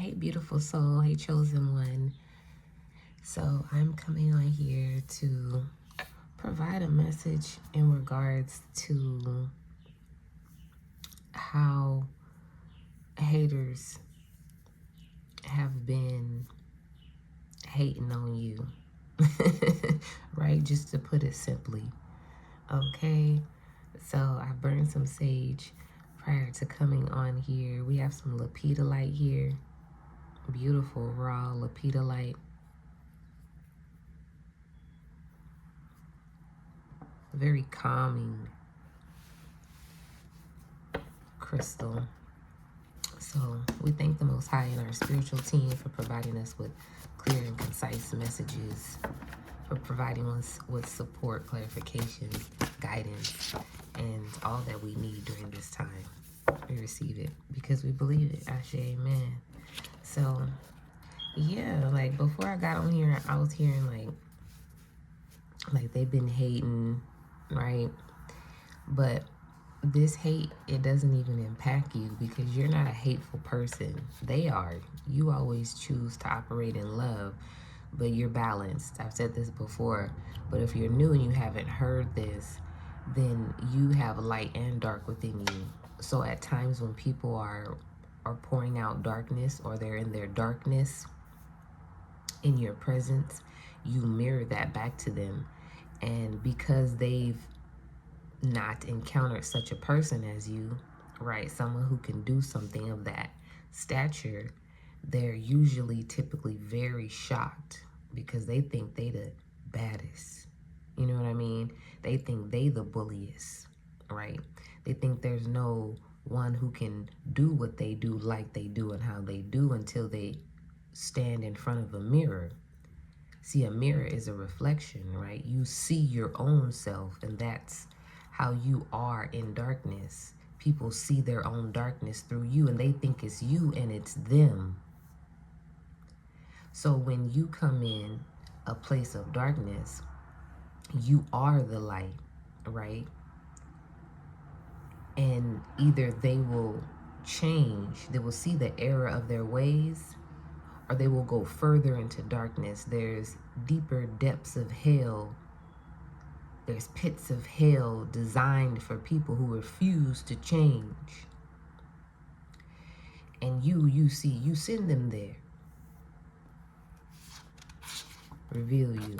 Hey, beautiful soul. Hey, chosen one. So, I'm coming on here to provide a message in regards to how haters have been hating on you. Right? Just to put it simply. Okay. So, I burned some sage prior to coming on here. We have some lepidolite here. Beautiful, raw lepidolite. Very calming crystal. So we thank the Most High and our spiritual team for providing us with clear and concise messages, for providing us with support, clarification, guidance, and all that we need during this time. We receive it because we believe it. Ashe, amen. So, yeah, like before I got on here, I was hearing like they've been hating, right? But this hate, it doesn't even impact you because you're not a hateful person. They are. You always choose to operate in love, but you're balanced. I've said this before, but if you're new and you haven't heard this, then you have light and dark within you. So at times when people are pouring out darkness, or they're in their darkness in your presence, you mirror that back to them. And because they've not encountered such a person as you, right? Someone who can do something of that stature, they're usually typically very shocked because they think they the baddest. You know what I mean? They think they the bulliest, right? They think there's no one who can do what they do like they do and how they do until they stand in front of a mirror. See, a mirror is a reflection, right? You see your own self, and that's how you are in darkness. People see their own darkness through you, and they think it's you and it's them. So when you come in a place of darkness, you are the light, right? And either they will change, they will see the error of their ways, or they will go further into darkness. There's deeper depths of hell. There's pits of hell designed for people who refuse to change. And you send them there. Reveal you.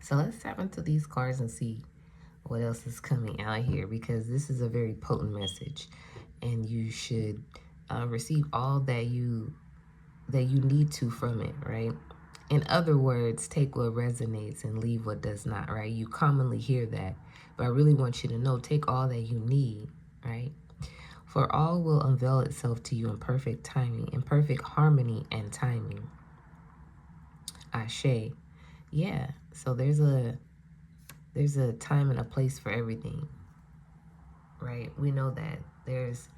So let's tap into these cards and see what else is coming out here, because this is a very potent message, and you should receive all that you need to from it, right? In other words, take what resonates and leave what does not, right? You commonly hear that, but I really want you to know, take all that you need, right? For all will unveil itself to you in perfect timing, in perfect harmony and timing. Ashe. Yeah, so there's a time and a place for everything, right? We know that there's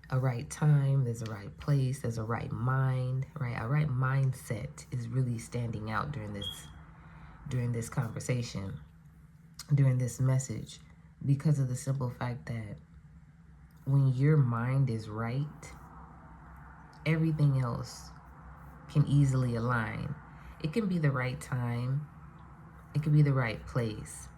a right time, there's a right place, there's a right mind, right? A right mindset is really standing out during this conversation, during this message, because of the simple fact that when your mind is right, everything else can easily align. It can be the right time, it can be the right place.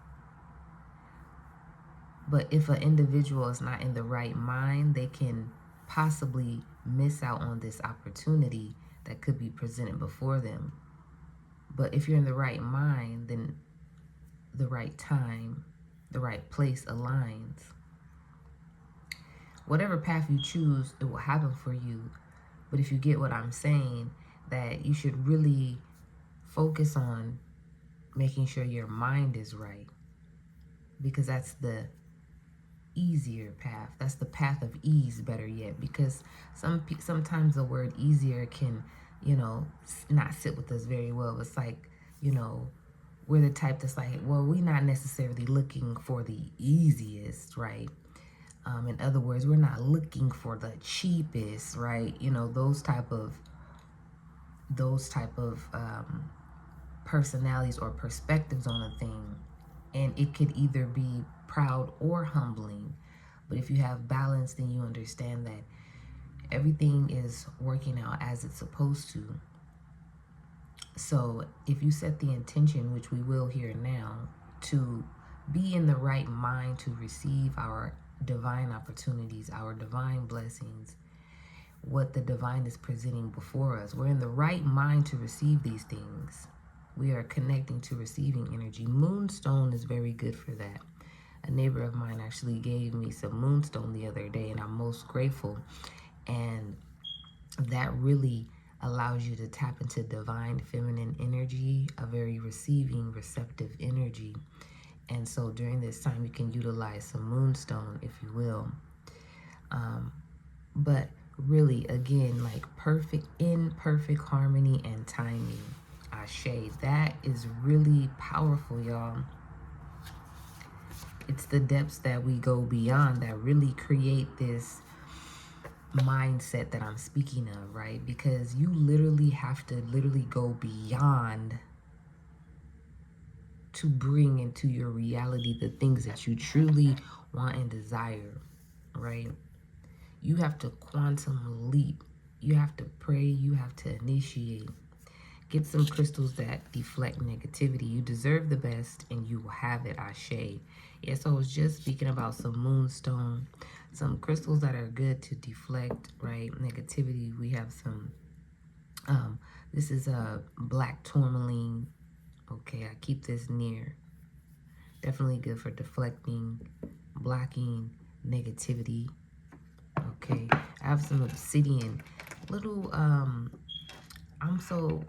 But if an individual is not in the right mind, they can possibly miss out on this opportunity that could be presented before them. But if you're in the right mind, then the right time, the right place aligns. Whatever path you choose, it will happen for you. But if you get what I'm saying, that you should really focus on making sure your mind is right, because that's the easier path. That's the path of ease, better yet, because sometimes the word easier can, not sit with us very well. It's like, we're the type that's like, well, we're not necessarily looking for the easiest, right? In other words, we're not looking for the cheapest, right? Those type of personalities or perspectives on a thing. And it could either be proud or humbling. But if you have balance, then you understand that Everything is working out as it's supposed to. So if you set the intention, which we will here now, to be in the right mind to receive our divine opportunities, our divine blessings, what the divine is presenting before us, we're in the right mind to receive these things. We are connecting to receiving energy. Moonstone is very good for that. A neighbor of mine actually gave me some moonstone the other day, and I'm most grateful. And that really allows you to tap into divine feminine energy, a very receiving, receptive energy. And so during this time, you can utilize some moonstone, if you will. But really, again, like in perfect harmony and timing. Ashe, that is really powerful, y'all. It's the depths that we go beyond that really create this mindset that I'm speaking of, right? Because you literally have to go beyond to bring into your reality the things that you truly want and desire, right? You have to quantum leap. You have to pray. You have to initiate. Get some crystals that deflect negativity. You deserve the best and you will have it, Ashe. Yeah, so I was just speaking about some moonstone, some crystals that are good to deflect, right, negativity. We have some, this is a black tourmaline. Okay, I keep this near. Definitely good for deflecting, blocking negativity. Okay, I have some obsidian. Little, I'm so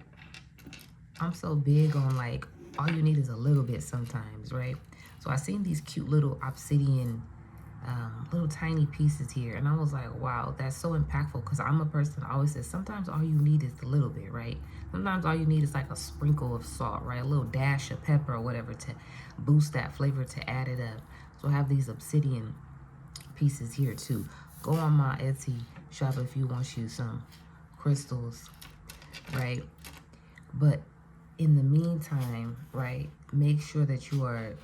big on like, all you need is a little bit sometimes, right? So I seen these cute little obsidian, little tiny pieces here. And I was like, wow, that's so impactful. Because I'm a person that always says, sometimes all you need is a little bit, right? Sometimes all you need is like a sprinkle of salt, right? A little dash of pepper or whatever to boost that flavor, to add it up. So I have these obsidian pieces here too. Go on my Etsy shop if you want you some crystals, right? But in the meantime, right, make sure that you are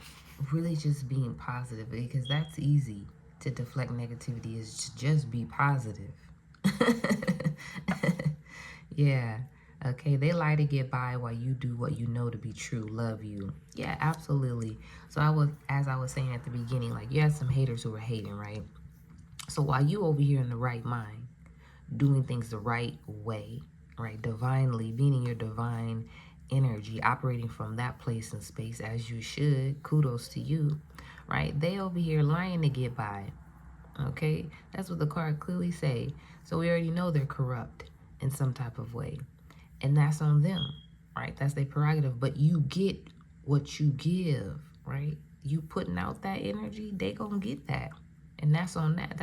really just being positive, because that's easy to deflect negativity, is to just be positive. Yeah. Okay, they lie to get by while you do what you know to be true. Love you. Yeah, absolutely. So as I was saying at the beginning, like, you had some haters who were hating, right? So while you over here in the right mind, doing things the right way, right, divinely, being in your divine energy, operating from that place and space as you should, kudos to you, right? They over here lying to get by. Okay, that's what the card clearly say. So we already know they're corrupt in some type of way, and that's on them, right? That's their prerogative. But you get what you give, right? You putting out that energy, they gonna get that. And that's on that.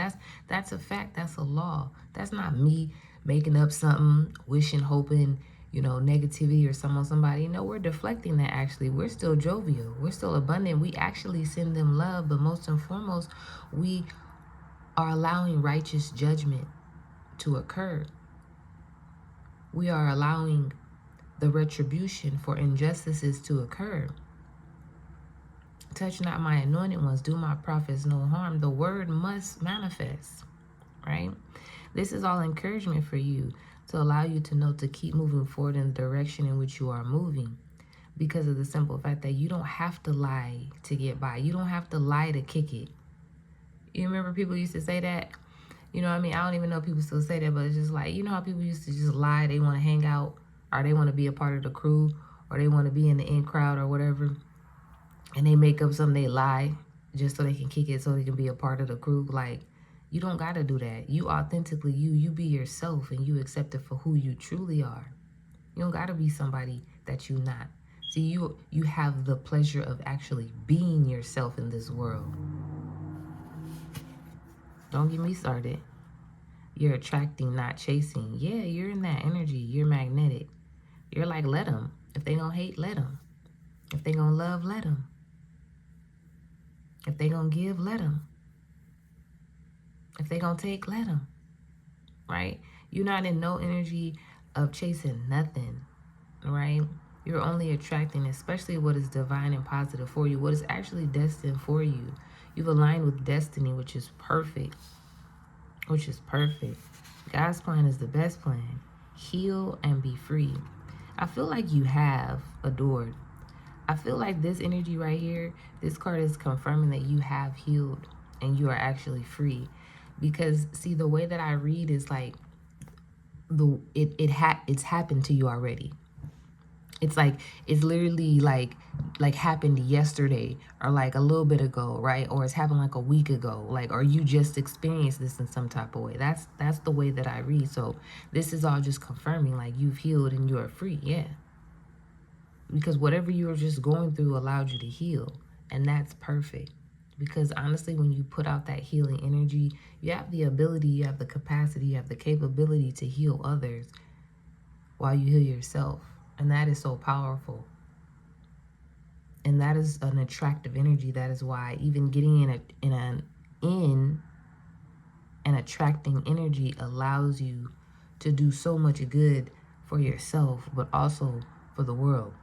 That's a fact. That's a law. That's not me making up something, wishing, hoping, negativity or some on somebody. No, we're deflecting that. Actually, we're still jovial. We're still abundant. We actually send them love, but most and foremost, we are allowing righteous judgment to occur. We are allowing the retribution for injustices to occur. Touch not my anointed ones, do my prophets no harm. The word must manifest, right? This is all encouragement for you, to allow you to know to keep moving forward in the direction in which you are moving, because of the simple fact that you don't have to lie to get by. You don't have to lie to kick it. You remember people used to say that? You know what I mean? I don't even know if people still say that, but it's just like, you know how people used to just lie, they want to hang out, or they want to be a part of the crew, or they want to be in the in crowd or whatever, and they make up something, they lie just so they can kick it, so they can be a part of the crew. Like, you don't got to do that. You authentically, you be yourself, and you accept it for who you truly are. You don't got to be somebody that you're not. See, you have the pleasure of actually being yourself in this world. Don't get me started. You're attracting, not chasing. Yeah, you're in that energy. You're magnetic. You're like, let them. If they gonna hate, let them. If they gonna love, let them. If they gonna give, let them. If they gonna take, let them. Right? You're not in no energy of chasing nothing. Right? You're only attracting, especially what is divine and positive for you, what is actually destined for you. You've aligned with destiny, which is perfect. You God's plan is the best plan. Heal and be free. I feel like you have adored. I feel like this energy right here, this card is confirming that you have healed and you are actually free. Because see, the way that I read is like it's happened to you already. It's like it's literally like happened yesterday or like a little bit ago, right? Or it's happened like a week ago, like, or you just experienced this in some type of way. That's the way that I read. So this is all just confirming like you've healed and you are free. Yeah, because whatever you were just going through allowed you to heal, and that's perfect. Because honestly, when you put out that healing energy, you have the ability, you have the capacity, you have the capability to heal others while you heal yourself. And that is so powerful. And that is an attractive energy. That is why even getting in and attracting energy allows you to do so much good for yourself, but also for the world.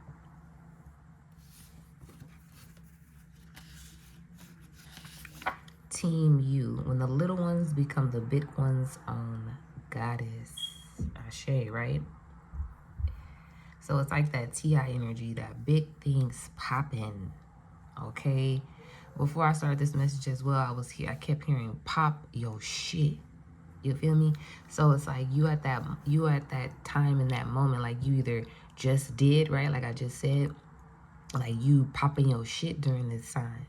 Team you. When the little ones become the big ones on Goddess. Ashe, right? So it's like that T.I. energy, that big things popping. Okay? Before I started this message as well, I kept hearing pop your shit. You feel me? So it's like you at that time in that moment, like you either just did, right? Like I just said, like you popping your shit during this time.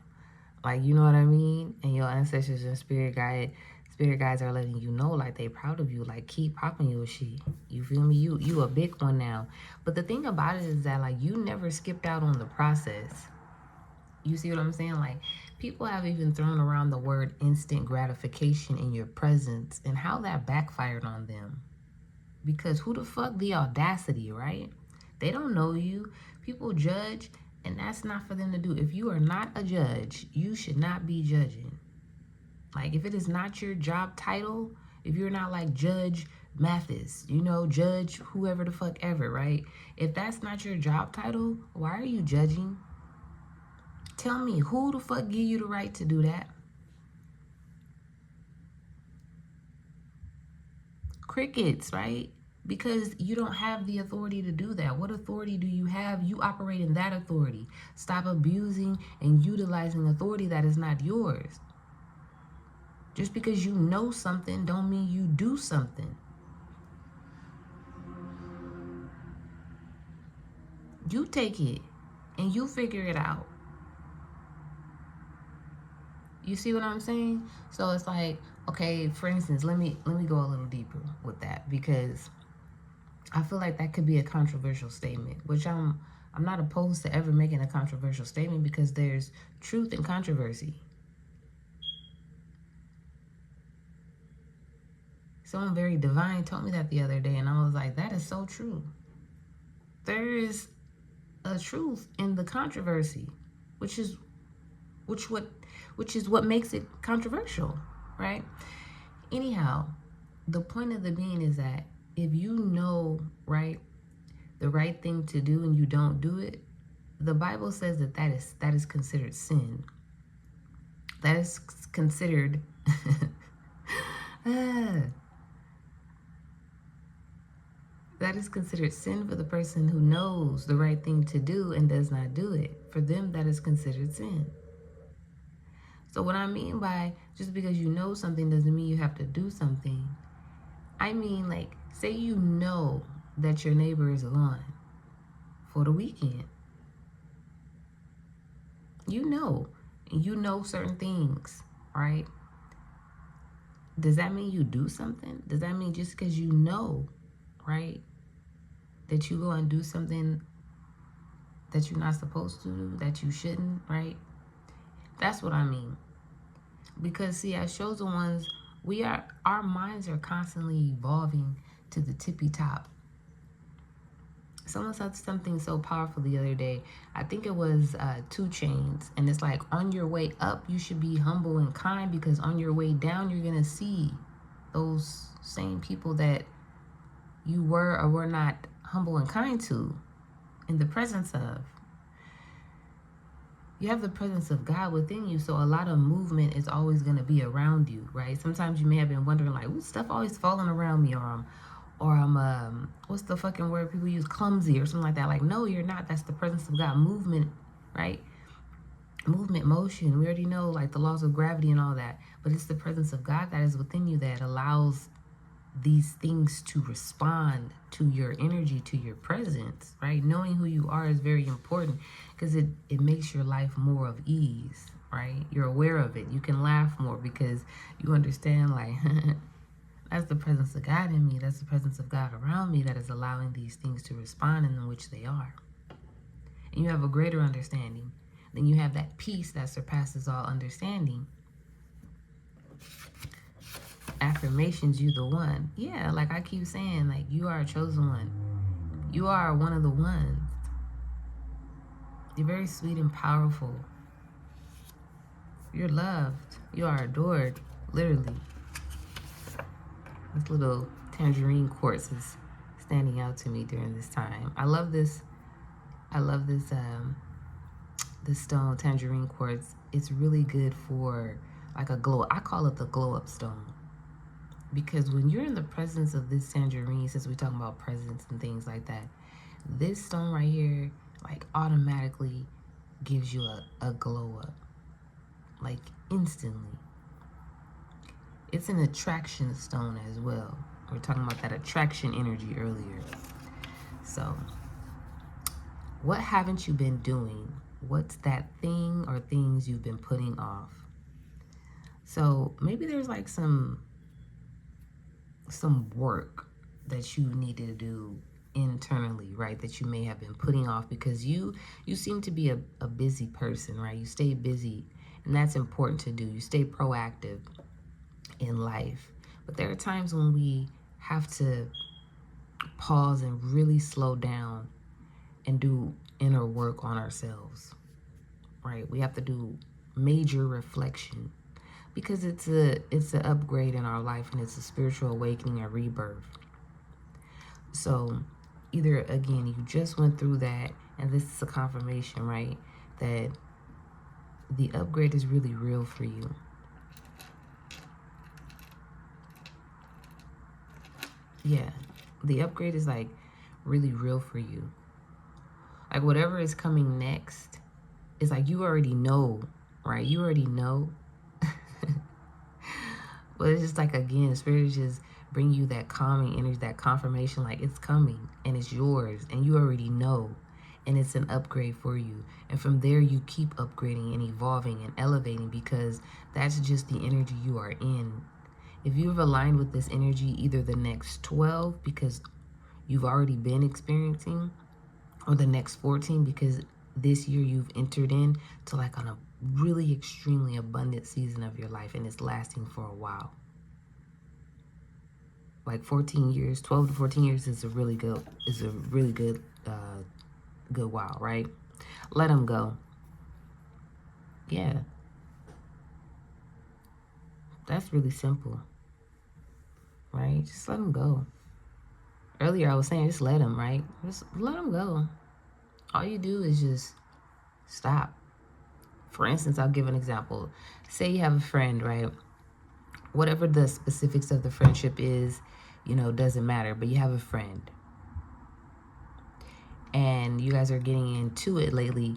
Like, you know what I mean? And your ancestors and spirit guides are letting you know, like, they proud of you. Like, keep popping your shit. You feel me? You a big one now. But the thing about it is that, like, you never skipped out on the process. You see what I'm saying? Like, people have even thrown around the word instant gratification in your presence and how that backfired on them. Because who the fuck, the audacity, right? They don't know you. People judge, and that's not for them to do. If you are not a judge, you should not be judging. Like, if it is not your job title, if you're not like Judge Mathis, you know, Judge whoever the fuck ever, right? If that's not your job title, why are you judging? Tell me, who the fuck give you the right to do that? Crickets, right? Because you don't have the authority to do that. What authority do you have? You operate in that authority. Stop abusing and utilizing authority that is not yours. Just because you know something don't mean you do something. You take it and you figure it out. You see what I'm saying? So it's like, okay, for instance, let me go a little deeper with that, because I feel like that could be a controversial statement, which I'm not opposed to ever making a controversial statement, because there's truth in controversy. Someone very divine told me that the other day, and I was like, that is so true. There is a truth in the controversy, which is what makes it controversial, right? Anyhow, the point of the being is that if you know, right, the right thing to do and you don't do it, the Bible says that is considered sin. That is considered that is considered sin for the person who knows the right thing to do and does not do it. For them, that is considered sin. So what I mean by just because you know something doesn't mean you have to do something. I mean, like, say you know that your neighbor is gone for the weekend. You know certain things, right? Does that mean you do something? Does that mean just because you know, right, that you go and do something that you're not supposed to do, that you shouldn't, right? That's what I mean. Because see, as chosen ones, our minds are constantly evolving to the tippy top. Someone said something so powerful the other day. I think it was 2 Chainz, and it's like, on your way up, you should be humble and kind, because on your way down, you're gonna see those same people that you were or were not humble and kind to in the presence of. You have the presence of God within you, so a lot of movement is always going to be around you, right? Sometimes you may have been wondering, like, "Ooh, stuff always falling around me," or I'm what's the fucking word people use, clumsy or something like that. Like, no, you're not. That's the presence of God. Movement, right? Movement, motion. We already know, like, the laws of gravity and all that, but it's the presence of God that is within you that allows these things to respond to your energy, to your presence, right? Knowing who you are is very important because it makes your life more of ease, right? You're aware of it. You can laugh more because you understand, like, that's the presence of God in me. That's the presence of God around me that is allowing these things to respond in which they are. And you have a greater understanding. Then you have that peace that surpasses all understanding. Affirmations, you the one. Yeah, like I keep saying, like, you are a chosen one. You are one of the ones. You're very sweet and powerful. You're loved. You are adored. Literally. This little tangerine quartz is standing out to me during this time. I love this. I love this stone, tangerine quartz. It's really good for like a glow. I call it the glow up stone. Because when you're in the presence of this tangerine, since we're talking about presence and things like that, this stone right here, like, automatically gives you a glow up. Like, instantly. It's an attraction stone as well. We are talking about that attraction energy earlier. So, what haven't you been doing? What's that thing or things you've been putting off? So, maybe there's like some work that you need to do internally, right, that you may have been putting off because you seem to be a busy person, right? You stay busy, and that's important to do. You stay proactive in life, but there are times when we have to pause and really slow down and do inner work on ourselves, right? We have to do major reflection because it's an upgrade in our life, and it's a spiritual awakening, a rebirth. So either, again, you just went through that, and this is a confirmation, right, that the upgrade is really real for you. Yeah, the upgrade is like really real for you. Like, whatever is coming next is like you already know, right? You already know. But it's just like, again, Spirit is just bring you that calming energy, that confirmation, like it's coming and it's yours and you already know, and it's an upgrade for you. And from there, you keep upgrading and evolving and elevating because that's just the energy you are in. If you've aligned with this energy, either the next 12 because you've already been experiencing, or the next 14 because this year you've entered in to like on a really extremely abundant season of your life, and it's lasting for a while. Like 14 years, 12 to 14 years is a really good good while, right? Let them go. Yeah. That's really simple, right? Just let them go. Earlier I was saying just let them, right? Just let them go. All you do is just stop. For instance, I'll give an example. Say you have a friend, right? Whatever the specifics of the friendship is, doesn't matter, but you have a friend. And you guys are getting into it lately,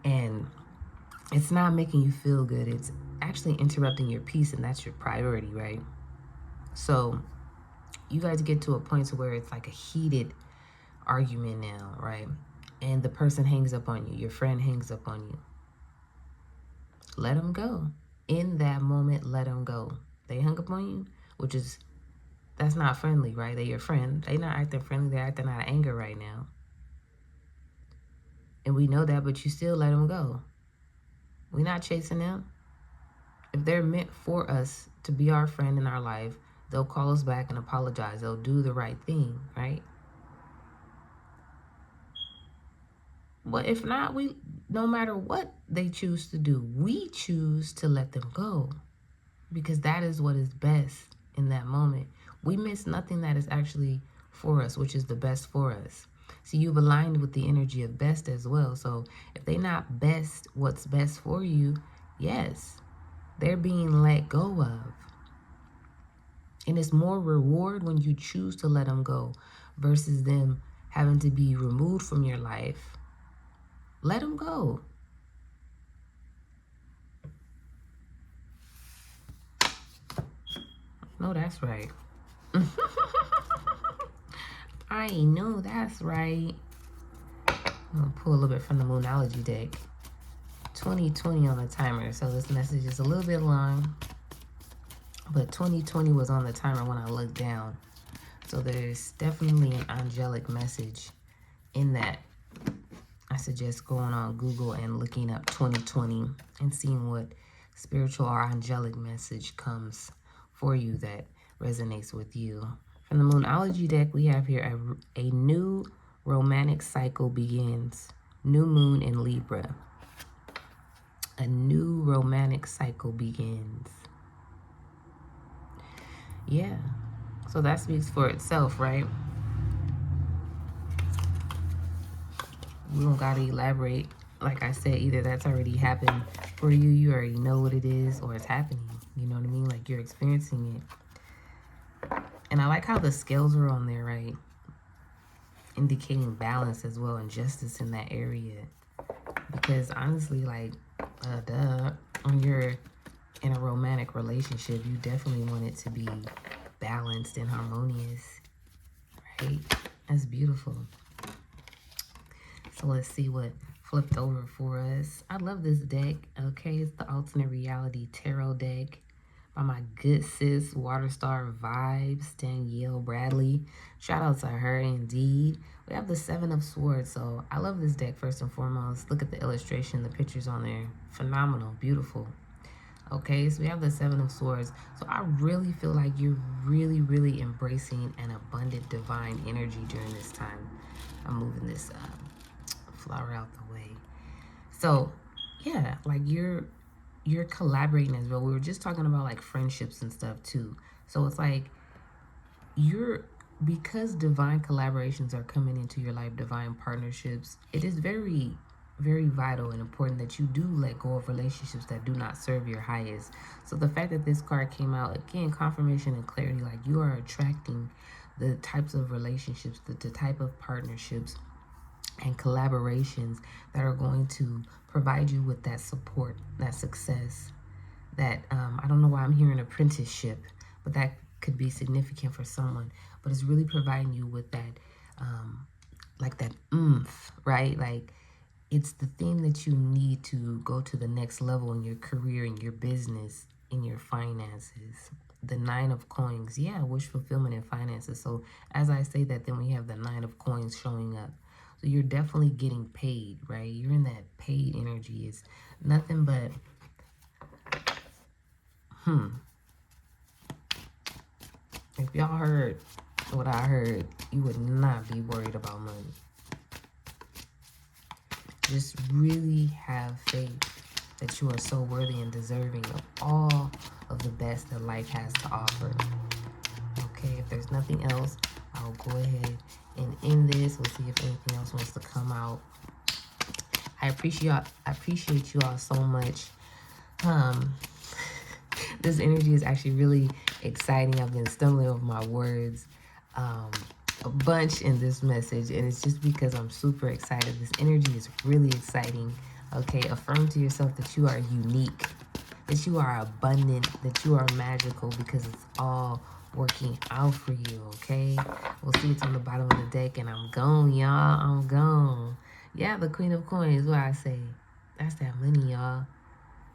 and it's not making you feel good. It's actually interrupting your peace, and that's your priority, right? So you guys get to a point to where it's like a heated argument now, right? And the person hangs up on you. Your friend hangs up on you. Let them go. In that moment, let them go. They hung up on you, that's not friendly, right? They're your friend. They're not acting friendly. They're acting out of anger right now. And we know that, but you still let them go. We're not chasing them. If they're meant for us to be our friend in our life, they'll call us back and apologize. They'll do the right thing, right? But if not, no matter what they choose to do, we choose to let them go because that is what is best in that moment. We miss nothing that is actually for us, which is the best for us. So you've aligned with the energy of best as well. So if they not best what's best for you, yes, they're being let go of. And it's more reward when you choose to let them go versus them having to be removed from your life. Let them go. No, that's right. I know that's right. I'm going to pull a little bit from the Moonology deck. 2020 on the timer. So this message is a little bit long. But 2020 was on the timer when I looked down. So there's definitely an angelic message in that. I suggest going on Google and looking up 2020 and seeing what spiritual or angelic message comes for you that resonates with you. From the Moonology deck, we have here a new romantic cycle begins. New moon in Libra. A new romantic cycle begins. Yeah. So that speaks for itself, right? We don't got to elaborate. Like I said, either that's already happened for you, you already know what it is, or it's happening. You know what I mean? Like you're experiencing it. And I like how the scales are on there, right? Indicating balance as well and justice in that area. Because honestly, like, when you're in a romantic relationship, you definitely want it to be balanced and harmonious, right? That's beautiful. So let's see what flipped over for us. I love this deck. Okay, it's the Alternate Reality Tarot deck by my good sis, Waterstar Vibes, Danielle Bradley. Shout out to her indeed. We have the Seven of Swords. So I love this deck first and foremost. Look at the illustration, the pictures on there. Phenomenal, beautiful. Okay, so we have the Seven of Swords. So I really feel like you're really embracing an abundant divine energy during this time. I'm moving this flower out the way. So yeah, like you're collaborating as well. We were just talking about like friendships and stuff too. So it's like because divine collaborations are coming into your life, divine partnerships, it is very vital and important that you do let go of relationships that do not serve your highest. So the fact that this card came out, again, confirmation and clarity, like you are attracting the types of relationships, the type of partnerships and collaborations that are going to provide you with that support, that success, that I don't know why I'm hearing apprenticeship, but that could be significant for someone. But it's really providing you with that like that oomph, right? Like it's the thing that you need to go to the next level in your career, in your business, in your finances. The Nine of Coins, yeah, wish fulfillment and finances. So as I say that, then we have the Nine of Coins showing up. So you're definitely getting paid, right? You're in that paid energy. It's nothing but, if y'all heard what I heard, you would not be worried about money. Just really have faith that you are so worthy and deserving of all of the best that life has to offer. Okay, if there's nothing else, I'll go ahead and end this. We'll see if anything else wants to come out. I appreciate you all so much. This energy is actually really exciting. I've been stumbling over my words a bunch in this message, and it's just because I'm super excited. This energy is really exciting. Okay, affirm to yourself that you are unique, that you are abundant, that you are magical, because it's all working out for you. Okay, we'll see what's on the bottom of the deck, and I'm gone, y'all. I'm gone. Yeah, the Queen of Coins, what I say, that's that money, y'all.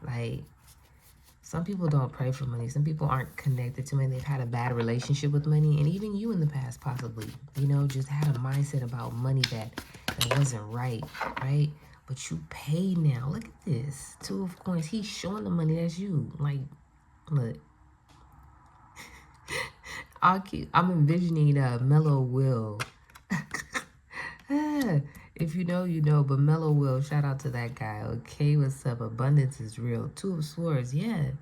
Like, some people don't pray for money. Some people aren't connected to money. They've had a bad relationship with money. And even you in the past, possibly, you know, just had a mindset about money that wasn't right, right? But you pay now. Look at this. Two of Coins. He's showing the money. That's you. Like, look. I'm envisioning Mellow Will. If you know, you know. But Mellow Will, shout out to that guy. Okay, what's up? Abundance is real. Two of Swords, yeah.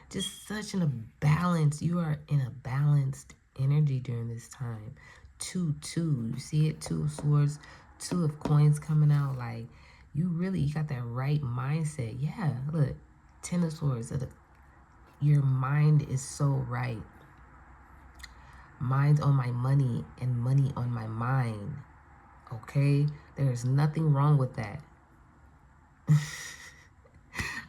Just such in a balance. You are in a balanced energy during this time. 2-2. You see it? Two of Swords. Two of Coins coming out. Like, you got that right mindset. Yeah, look, Ten of Swords. Your mind is so right. Mind on my money and money on my mind. Okay? There's nothing wrong with that.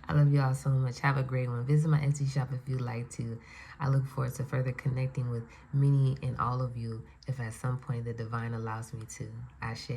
I love y'all so much. Have a great one. Visit my Etsy shop if you'd like to. I look forward to further connecting with many and all of you if at some point the divine allows me to. Ashe.